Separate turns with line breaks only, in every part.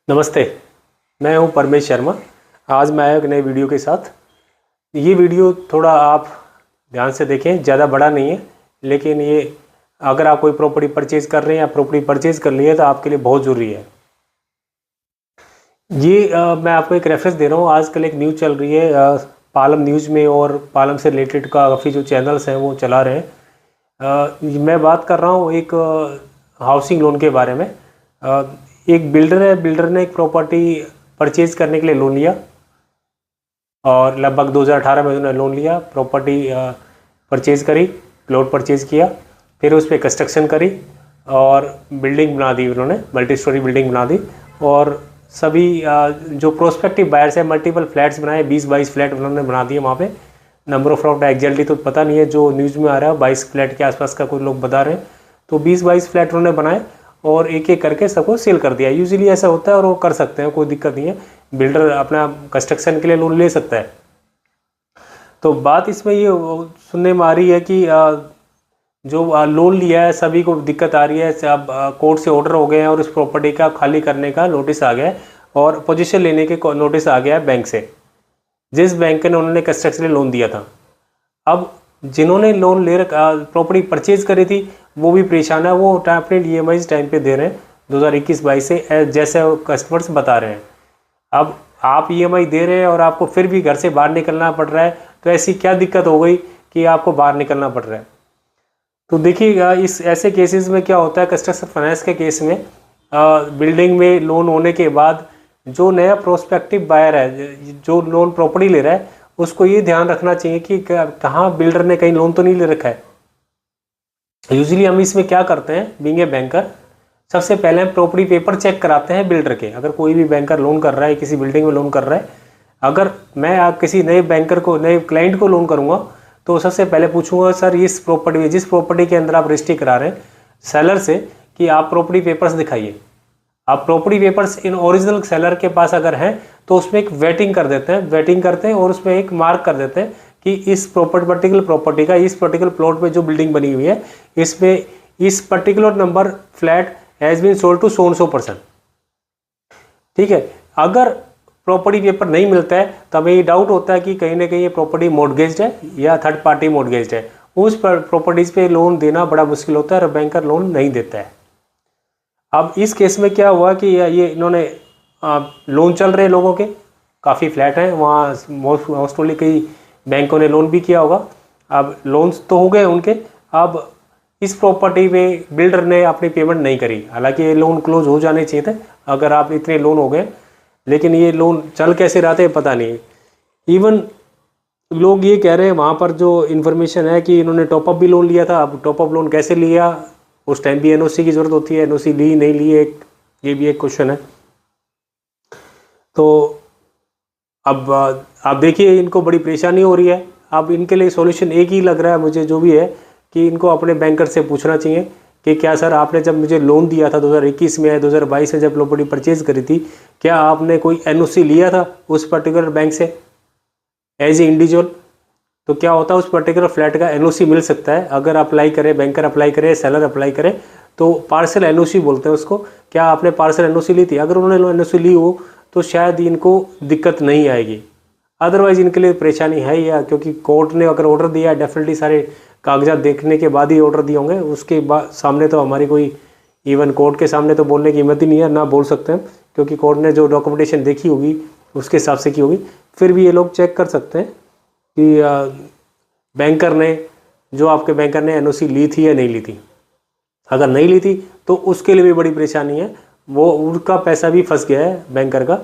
नमस्ते, मैं हूं परमेश शर्मा। आज मैं आया एक नए वीडियो के साथ। ये वीडियो थोड़ा आप ध्यान से देखें, ज़्यादा बड़ा नहीं है, लेकिन ये अगर आप कोई प्रॉपर्टी परचेज़ कर रहे हैं या प्रॉपर्टी परचेज़ कर ली है तो आपके लिए बहुत ज़रूरी है। ये मैं आपको एक रेफरेंस दे रहा हूँ। आजकल एक न्यूज़ चल रही है, पालम न्यूज़ में और पालम से रिलेटेड काफ़ी जो चैनल्स हैं वो चला रहे हैं। मैं बात कर रहा हूँ एक हाउसिंग लोन के बारे में। एक बिल्डर है, बिल्डर ने एक प्रॉपर्टी परचेज करने के लिए लोन लिया और लगभग 2018 में उन्होंने लोन लिया, प्रॉपर्टी परचेज करी, प्लॉट परचेज किया, फिर उस पर कंस्ट्रक्शन करी और बिल्डिंग बना दी। उन्होंने मल्टी स्टोरी बिल्डिंग बना दी और सभी जो प्रोस्पेक्टिव बायर्स है मल्टीपल फ्लैट्स बनाए, 20-22 फ्लैट उन्होंने बना दिए वहाँ पे। नंबर ऑफ फ्लैट एग्जैक्टली तो पता नहीं है, जो न्यूज़ में आ रहा है 22 फ्लैट के आसपास का कुछ लोग बता रहे हैं। तो 20-22 फ्लैट उन्होंने बनाए और एक एक करके सबको सेल कर दिया। यूजुअली ऐसा होता है और वो कर सकते हैं, कोई दिक्कत नहीं है। बिल्डर अपना कंस्ट्रक्शन के लिए लोन ले सकता है। तो बात इसमें ये सुनने में आ रही है कि जो लोन लिया है सभी को दिक्कत आ रही है। अब कोर्ट से ऑर्डर हो गए हैं और उस प्रॉपर्टी का खाली करने का नोटिस आ गया है और पोजीशन लेने के नोटिस आ गया है बैंक से, जिस बैंक ने उन्होंने कंस्ट्रक्शन के लिए लोन दिया था। अब जिन्होंने लोन ले रखा, प्रॉपर्टी परचेज करी थी, वो भी परेशान है। वो अपने EMI टाइम पे दे रहे हैं 2021-22 से, जैसे कस्टमर्स बता रहे हैं। अब आप EMI दे रहे हैं और आपको फिर भी घर से बाहर निकलना पड़ रहा है, तो ऐसी क्या दिक्कत हो गई कि आपको बाहर निकलना पड़ रहा है। तो देखिएगा, इस ऐसे केसेस में क्या होता है, कंस्ट्रक्शन फाइनेंस के केस में बिल्डिंग में लोन होने के बाद जो नया प्रोस्पेक्टिव बायर है, जो लोन प्रॉपर्टी ले रहा है, उसको ये ध्यान रखना चाहिए कि कहाँ बिल्डर ने कहीं लोन तो नहीं ले रखा है। यूजुअली हम इसमें क्या करते हैं, बीइंग ए बैंकर, सबसे पहले हम प्रॉपर्टी पेपर चेक कराते हैं बिल्डर के। अगर कोई भी बैंकर लोन कर रहा है, किसी बिल्डिंग में लोन कर रहा है, अगर मैं आप किसी नए बैंकर को, नए क्लाइंट को लोन करूँगा, तो सबसे पहले पूछूंगा, सर इस प्रॉपर्टी में, जिस प्रॉपर्टी के अंदर आप रजिस्ट्री करा रहे हैं सेलर से, कि आप प्रॉपर्टी पेपर्स दिखाइए। आप property papers in original seller के पास अगर हैं तो उसमें एक वेटिंग कर देते हैं, वेटिंग करते हैं और उसमें एक मार्क कर देते हैं कि इस पर्टिकुलर प्रॉपर्टी का, इस पर्टिकुलर प्लॉट पे जो बिल्डिंग बनी हुई है, इसमें इस particular number flat has been sold to so 100%। ठीक है। अगर प्रॉपर्टी पेपर नहीं मिलता है तो हमें ये डाउट होता है कि कहीं ना कहीं ये प्रॉपर्टी मॉर्गेज्ड है या थर्ड पार्टी मॉर्गेज्ड है। उस प्रॉपर्टीज़ पे लोन देना बड़ा मुश्किल होता है और बैंकर लोन नहीं देता है। अब इस केस में क्या हुआ कि ये इन्होंने लोन चल रहे लोगों के, काफ़ी फ्लैट हैं वहाँ, मोस्टली कई बैंकों ने लोन भी किया होगा। अब लोन्स तो हो गए उनके। अब इस प्रॉपर्टी में बिल्डर ने अपनी पेमेंट नहीं करी, हालांकि ये लोन क्लोज हो जाने चाहिए थे अगर आप इतने लोन हो गए, लेकिन ये लोन चल कैसे रहा था पता नहीं। इवन लोग ये कह रहे हैं वहाँ पर जो इन्फॉर्मेशन है कि इन्होंने टॉपअप भी लोन लिया था। अब टॉपअप लोन कैसे लिया, उस टाइम भी NOC की ज़रूरत होती है, NOC ली नहीं ली, ये भी एक क्वेश्चन है। तो अब आप देखिए, इनको बड़ी परेशानी हो रही है। अब इनके लिए सॉल्यूशन एक ही लग रहा है मुझे, जो भी है, कि इनको अपने बैंकर से पूछना चाहिए कि क्या सर, आपने जब मुझे लोन दिया था 2021 में, 2022 में जब प्रॉपर्टी परचेज करी थी, क्या आपने कोई NOC लिया था उस पर्टिकुलर बैंक से एज ए इंडिविजुअल? तो क्या होता है, उस पर्टिकुलर फ्लैट का NOC मिल सकता है अगर अप्लाई करे, बैंकर अप्लाई करे, सेलर अप्लाई करे, तो पार्सल NOC बोलते हैं उसको। क्या आपने पार्सल NOC ली थी? अगर उन्होंने NOC ली हो तो शायद इनको दिक्कत नहीं आएगी, अदरवाइज इनके लिए परेशानी है ही है, क्योंकि कोर्ट ने अगर ऑर्डर दिया है, डेफिनेटली सारे कागजात देखने के बाद ही ऑर्डर दिए होंगे। उसके बाद सामने तो हमारी कोई, इवन कोर्ट के सामने तो बोलने की हिम्मत ही नहीं है, ना बोल सकते हैं, क्योंकि कोर्ट ने जो डॉक्यूमेंटेशन देखी होगी उसके हिसाब से की होगी। फिर भी ये लोग चेक कर सकते हैं कि बैंकर ने, जो आपके बैंकर ने NOC ली थी या नहीं ली थी। अगर नहीं ली थी तो उसके लिए भी बड़ी परेशानी है, वो उनका पैसा भी फंस गया है बैंकर का,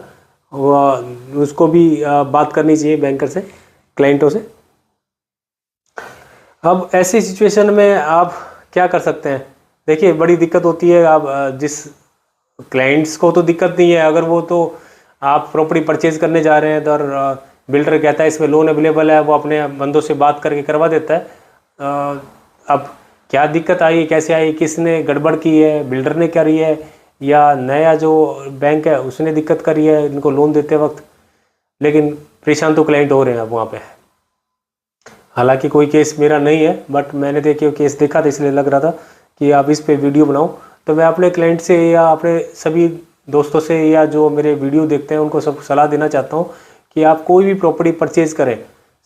वो उसको भी बात करनी चाहिए बैंकर से, क्लाइंटों से। अब ऐसी सिचुएशन में आप क्या कर सकते हैं? देखिए, बड़ी दिक्कत होती है। आप जिस क्लाइंट्स को तो दिक्कत नहीं है, अगर वो तो आप प्रॉपर्टी परचेज करने जा रहे हैं तो बिल्डर कहता है इसमें लोन अवेलेबल है, वो अपने बंदों से बात करके करवा देता है। अब क्या दिक्कत आई, कैसे आई, किसने गड़बड़ की है, बिल्डर ने करी है या नया जो बैंक है उसने दिक्कत करी है इनको लोन देते वक्त? लेकिन परेशान तो क्लाइंट हो रहे हैं अब वहाँ पे। हालांकि कोई केस मेरा नहीं है, बट मैंने देखिए केस देखा था, इसलिए लग रहा था कि आप इस पे वीडियो बनाओ। तो मैं अपने क्लाइंट से या अपने सभी दोस्तों से या जो मेरे वीडियो देखते हैं उनको सब सलाह देना चाहता हूँ कि आप कोई भी प्रॉपर्टी परचेज करें,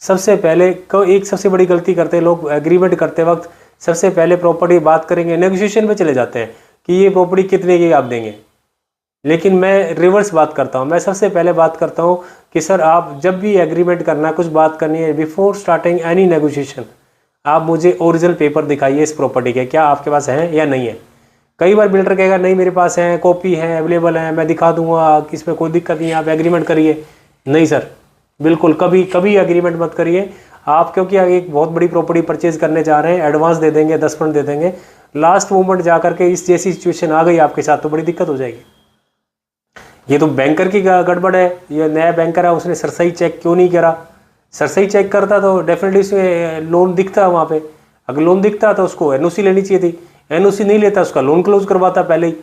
सबसे पहले एक सबसे बड़ी गलती करते हैं लोग, एग्रीमेंट करते वक्त सबसे पहले प्रॉपर्टी बात करेंगे, नेगोशिएशन में चले जाते हैं कि ये प्रॉपर्टी कितने की आप देंगे। लेकिन मैं रिवर्स बात करता हूँ, मैं सबसे पहले बात करता हूँ कि सर आप जब भी एग्रीमेंट करना है, कुछ बात करनी है, बिफोर स्टार्टिंग एनी नेगोशिएशन आप मुझे ओरिजिनल पेपर दिखाइए इस प्रॉपर्टी के, क्या आपके पास है या नहीं है। कई बार बिल्डर कहेगा नहीं मेरे पास है, कॉपी है, अवेलेबल है, मैं दिखा दूंगा, इसमें कोई दिक्कत नहीं है, आप एग्रीमेंट करिए। नहीं सर, बिल्कुल कभी कभी एग्रीमेंट मत करिए आप, क्योंकि एक बहुत बड़ी प्रॉपर्टी परचेज करने जा रहे हैं, एडवांस दे देंगे, 10% दे देंगे, लास्ट मोमेंट जा करके इस जैसी सिचुएशन आ गई आपके साथ तो बड़ी दिक्कत हो जाएगी। ये तो बैंकर की गड़बड़ है, ये नया बैंकर है, उसने सरसई चेक क्यों नहीं करा। सरसई चेक करता तो डेफिनेटली उसमें लोन दिखता वहाँ पे, अगर लोन दिखता तो उसको एनओसी लेनी चाहिए थी, एनओसी नहीं लेता उसका लोन क्लोज करवाता, पहले ही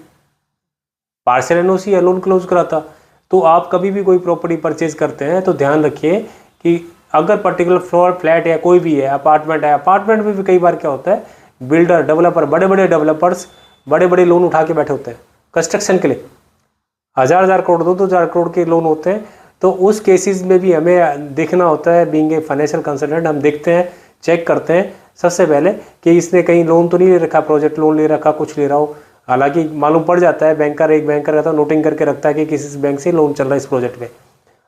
पार्सल एनओसी या लोन क्लोज कराता। तो आप कभी भी कोई प्रॉपर्टी परचेज करते हैं तो ध्यान रखिए कि अगर पर्टिकुलर फ्लोर फ्लैट या कोई भी है, अपार्टमेंट है, अपार्टमेंट में भी कई बार क्या होता है, बिल्डर डेवलपर बड़े बड़े डेवलपर्स बड़े बड़े लोन उठा के बैठे होते हैं कंस्ट्रक्शन के लिए, 1000 करोड़ 2000 करोड़ के लोन होते हैं। तो उस केसेस में भी हमें देखना होता है, बीइंग ए फाइनेंशियल कंसल्टेंट हम देखते हैं, चेक करते हैं सबसे पहले कि इसने कहीं लोन तो नहीं ले रखा, प्रोजेक्ट लोन ले रखा, कुछ ले रहा हो। हालांकि मालूम पड़ जाता है, बैंकर एक बैंकर रहता है नोटिंग करके रखता है कि किसी बैंक से लोन चल रहा है इस प्रोजेक्ट पे,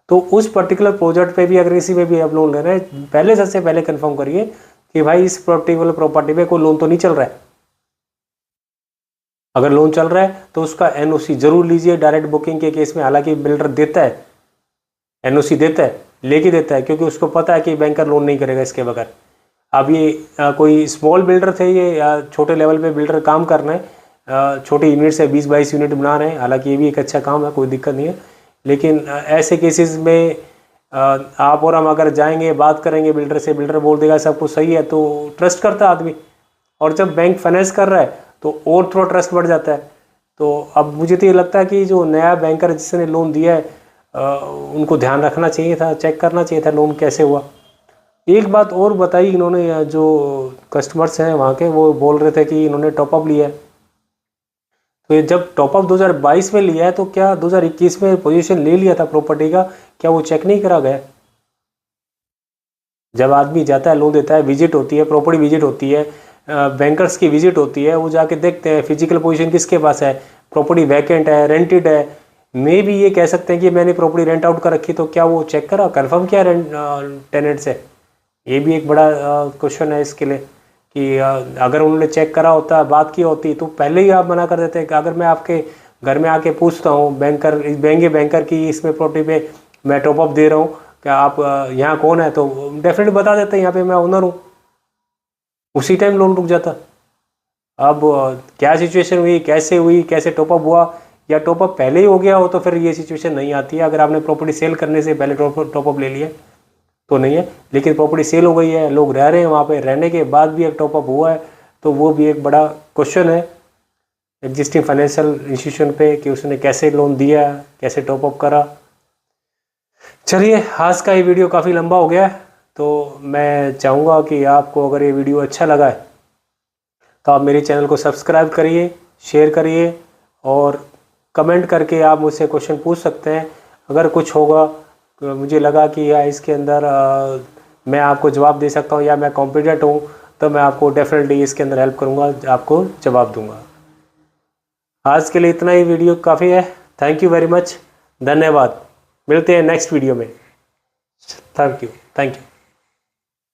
तो उस पर्टिकुलर प्रोजेक्ट पे भी अगर इसी में भी आप लोन ले रहे हैं, पहले सबसे पहले कंफर्म करिए कि भाई इस पर्टिकुलर प्रॉपर्टी पे कोई लोन तो नहीं चल रहा है। अगर लोन चल रहा है तो उसका एनओसी जरूर लीजिए डायरेक्ट बुकिंग के केस में। हालांकि बिल्डर देता है, एनओसी देता है, लेके देता है, क्योंकि उसको पता है कि बैंकर लोन नहीं करेगा इसके बगैर। अब ये कोई स्मॉल बिल्डर थे ये, या छोटे लेवल पे बिल्डर काम कर रहे हैं, छोटे यूनिट से 20-22 यूनिट बना रहे हैं, हालांकि ये भी एक अच्छा काम है, कोई दिक्कत नहीं है। लेकिन ऐसे केसेस में आप और हम अगर जाएंगे, बात करेंगे बिल्डर से, बिल्डर बोल देगा सब कुछ सही है, तो ट्रस्ट करता है आदमी, और जब बैंक फाइनेंस कर रहा है तो और थोड़ा ट्रस्ट बढ़ जाता है। तो अब मुझे तो ये लगता है कि जो नया बैंकर जिसने लोन दिया है उनको ध्यान रखना चाहिए था, चेक करना चाहिए था लोन कैसे हुआ। एक बात और बताई इन्होंने, जो कस्टमर्स हैं वहाँ के, वो बोल रहे थे कि इन्होंने टॉपअप लिया है, तो ये जब टॉपअप 2022 में लिया है तो क्या 2021 में पोजीशन ले लिया था प्रॉपर्टी का, क्या वो चेक नहीं करा गया। जब आदमी जाता है लोन देता है, विजिट होती है, प्रॉपर्टी विजिट होती है, बैंकर्स की विजिट होती है, वो जाके देखते हैं फिजिकल पोजीशन किसके पास है, प्रॉपर्टी वैकेंट है, रेंटेड है, मे भी ये कह सकते हैं कि मैंने प्रॉपर्टी रेंट आउट कर रखी, तो क्या वो चेक करा, कंफर्म किया रेंट टेनेंट से। ये भी एक बड़ा क्वेश्चन है इसके लिए कि अगर उन्होंने चेक करा होता, बात की होती, तो पहले ही आप मना कर देते हैं कि अगर मैं आपके घर में आके पूछता हूँ बैंकर की इसमें प्रॉपर्टी पे मैं टॉपअप दे रहा हूँ, क्या आप यहाँ कौन है, तो डेफिनेटली बता देते हैं यहाँ पे मैं ओनर हूँ, उसी टाइम लोन रुक जाता। अब क्या सिचुएशन हुई, कैसे हुई, कैसे टॉपअप हुआ, या टॉपअप पहले ही हो गया हो तो फिर ये सिचुएशन नहीं आती है। अगर आपने प्रॉपर्टी सेल करने से पहले टॉपअप ले लिया तो नहीं है, लेकिन प्रॉपर्टी सेल हो गई है, लोग रह रहे हैं वहाँ पे, रहने के बाद भी एक टॉपअप हुआ है, तो वो भी एक बड़ा क्वेश्चन है एग्जिस्टिंग फाइनेंशियल इंस्टीट्यूशन पे कि उसने कैसे लोन दिया, कैसे टॉपअप करा। चलिए, आज का ये वीडियो काफ़ी लंबा हो गया है, तो मैं चाहूँगा कि आपको अगर ये वीडियो अच्छा लगा है तो आप मेरे चैनल को सब्सक्राइब करिए, शेयर करिए, और कमेंट करके आप मुझसे क्वेश्चन पूछ सकते हैं। अगर कुछ होगा तो मुझे लगा कि या इसके अंदर मैं आपको जवाब दे सकता हूँ या मैं कॉम्पिटेंट हूँ, तो मैं आपको डेफिनेटली इसके अंदर हेल्प करूँगा, आपको जवाब दूँगा। आज के लिए इतना ही वीडियो काफ़ी है। थैंक यू वेरी मच, धन्यवाद। मिलते हैं नेक्स्ट वीडियो में। Thank you.